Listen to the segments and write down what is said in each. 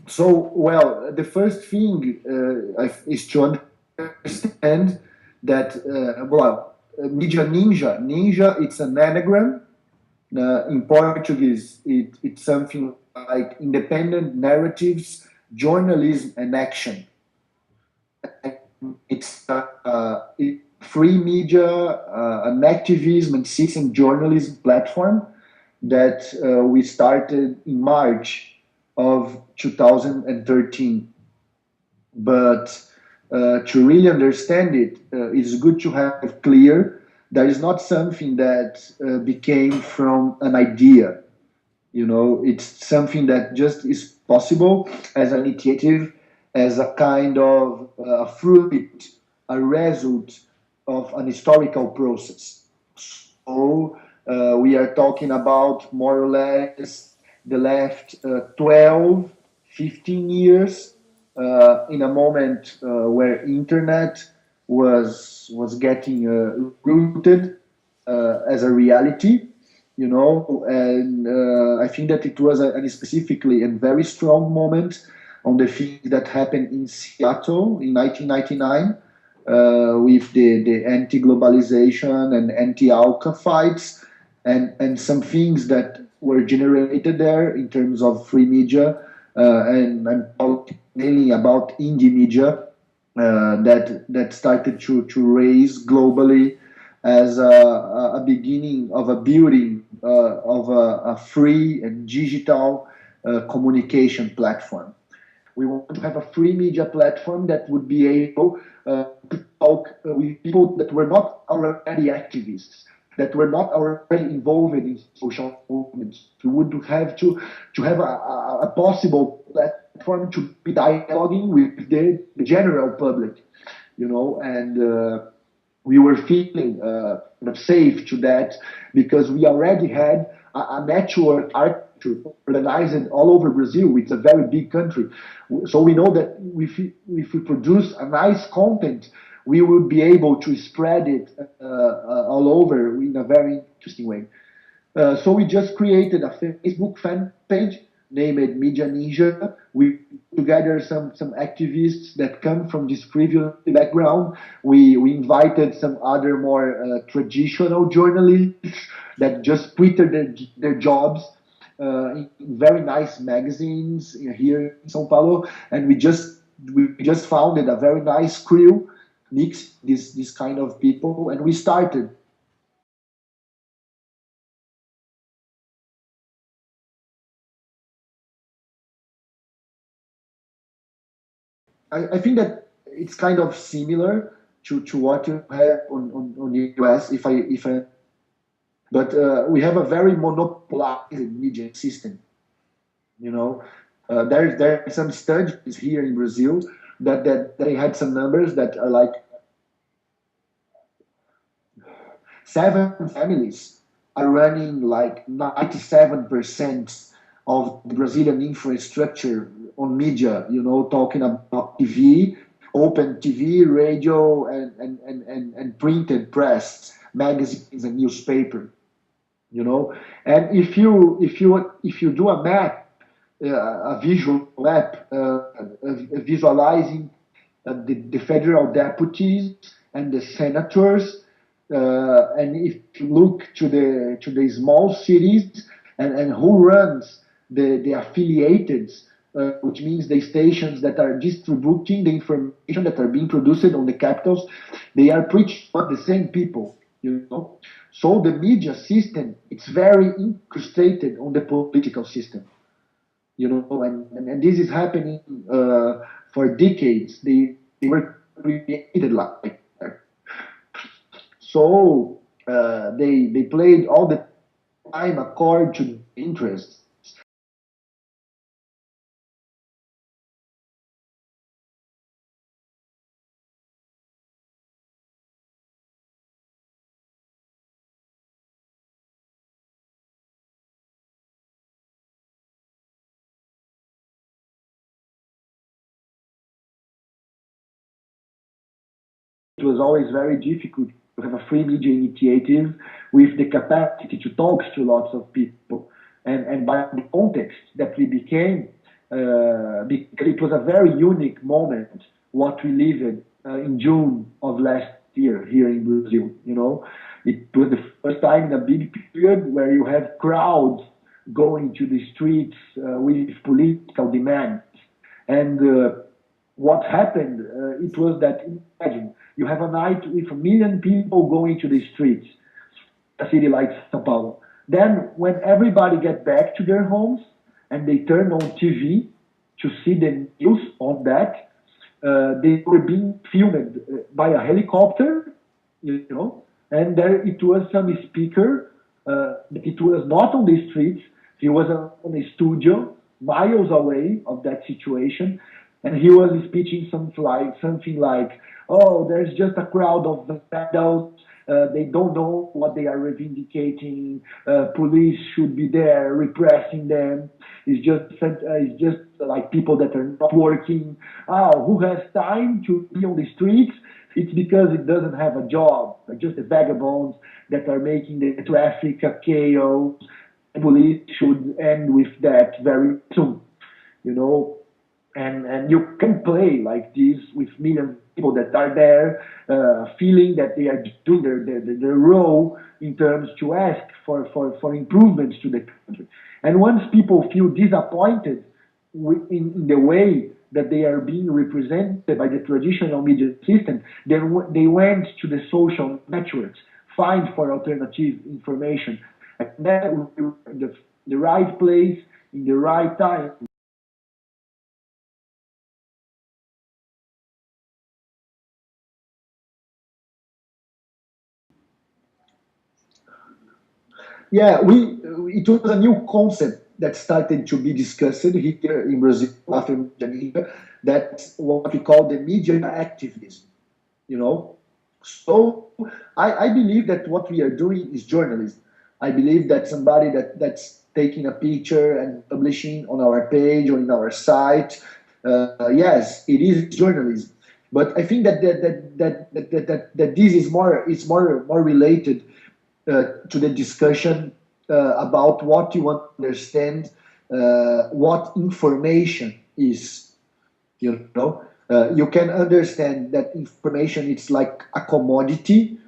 So, well, the first thing is to understand that, Media Ninja, Ninja, it's an anagram. In Portuguese, it's something like independent narratives, journalism, and action. It's free media, an activism and citizen journalism platform that we started in March of 2013. But to really understand it, it's good to have clear that is not something that became from an idea. It's something that just is possible as an initiative, as a kind of fruit, a result of an historical process. So we are talking about more or less the last 12, 15 years, in a moment where internet was getting rooted as a reality, and I think that it was a specifically and very strong moment on the thing that happened in Seattle in 1999 with the anti-globalization and anti-ALCA fights, and some things that were generated there in terms of free media, and I'm talking mainly about indie media that started to raise globally as a beginning of a building of a free and digital communication platform. We want to have a free media platform that would be able to talk with people that were not already activists, that were not already involved in social movements. We would have to have a possible platform to be dialoguing with the general public, and we were feeling safe to that because we already had a network architecture organized all over Brazil. It's a very big country. So we know that if we produce a nice content, we will be able to spread it all over in a very interesting way. So we just created a Facebook fan page named Media Ninja. We together some activists that come from this privileged background. We invited some other more traditional journalists that just quitted their jobs in very nice magazines here in São Paulo, and we just founded a very nice crew, mix this kind of people, and we started. I think that it's kind of similar to what you have on the US. If I but we have a very monopolized media system. You know, there are some studies here in Brazil that they had some numbers that are like 7 families are running like 97% of the Brazilian infrastructure on media, talking about TV, open TV, radio, and printed press, magazines and newspaper, And if you do a map, a visual map, visualizing the federal deputies and the senators, and if you look to the small cities and who runs the affiliated, which means the stations that are distributing the information that are being produced on the capitals, they are pretty much the same people. So the media system, it's very incrustated on the political system, and this is happening for decades. They were created like that. So they played all the time according to interests. It was always very difficult to have a free media initiative with the capacity to talk to lots of people. And by the context that we became, because it was a very unique moment what we lived in June of last year here in Brazil. It was the first time in a big period where you have crowds going to the streets with political demands. And what happened, it was that, imagine, you have a night with 1 million people going to the streets, a city like Sao Paulo. Then, when everybody get back to their homes and they turn on TV to see the news on that, they were being filmed by a helicopter, and there it was some speaker. It was not on the streets. He was on a studio miles away of that situation, and he was speaking something like, "Oh, there's just a crowd of vandals. They don't know what they are reivindicating. Police should be there repressing them. It's just like people that are not working. Who has time to be on the streets? It's because it doesn't have a job. Just the vagabonds that are making the traffic a chaos. Police should end with that very soon, you know. And you can play like this with millions of people that are there, feeling that they are doing their role in terms to ask for improvements to the country. And once people feel disappointed in the way that they are being represented by the traditional media system, then they went to the social networks, find for alternative information. And that will be the right place in the right time. Yeah, it was a new concept that started to be discussed here in Brazil after media. That's what we call the media activism. You know, so I believe that what we are doing is journalism. I believe that somebody that's taking a picture and publishing on our page or in our site, yes, it is journalism. But I think that this is more related to the discussion about what you want to understand, what information is. You can understand that information it's like a commodity,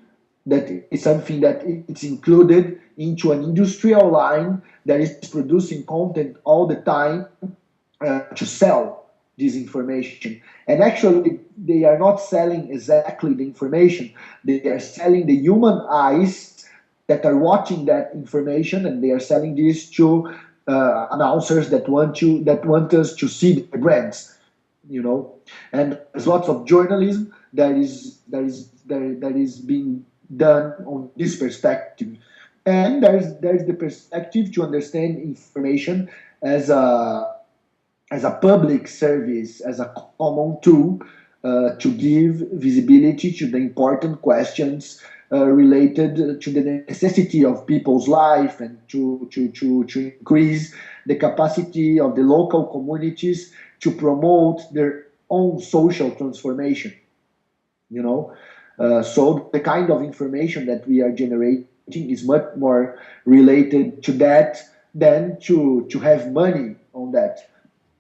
that is something that it's included into an industrial line that is producing content all the time to sell this information. And actually, they are not selling exactly the information. They are selling the human eyes that are watching that information, and they are selling this to announcers that want us to see the brands. And there's lots of journalism that is being done on this perspective, and there's the perspective to understand information as a public service, as a common tool to give visibility to the important questions related to the necessity of people's life, and to increase the capacity of the local communities to promote their own social transformation. So the kind of information that we are generating is much more related to that than to have money on that.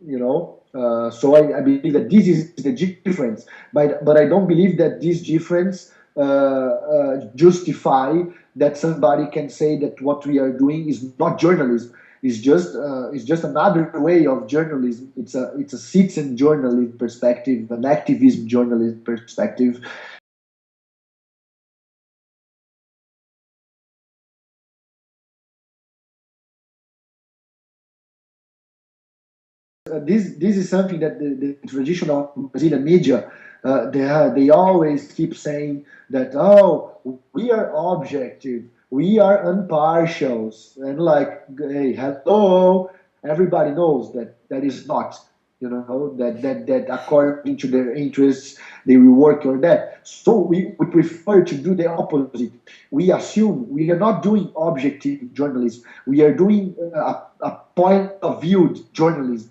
So I believe that this is the difference, but I don't believe that this difference justify that somebody can say that what we are doing is not journalism. It's just another way of journalism. It's a citizen journalism perspective, an activism journalism perspective. This is something that the traditional Brazilian media they always keep saying that, we are objective, we are impartial, and like, hey, hello, everybody knows that that is not. That according to their interests they will work on that. So we prefer to do the opposite. We assume we are not doing objective journalism. We are doing a point of view journalism.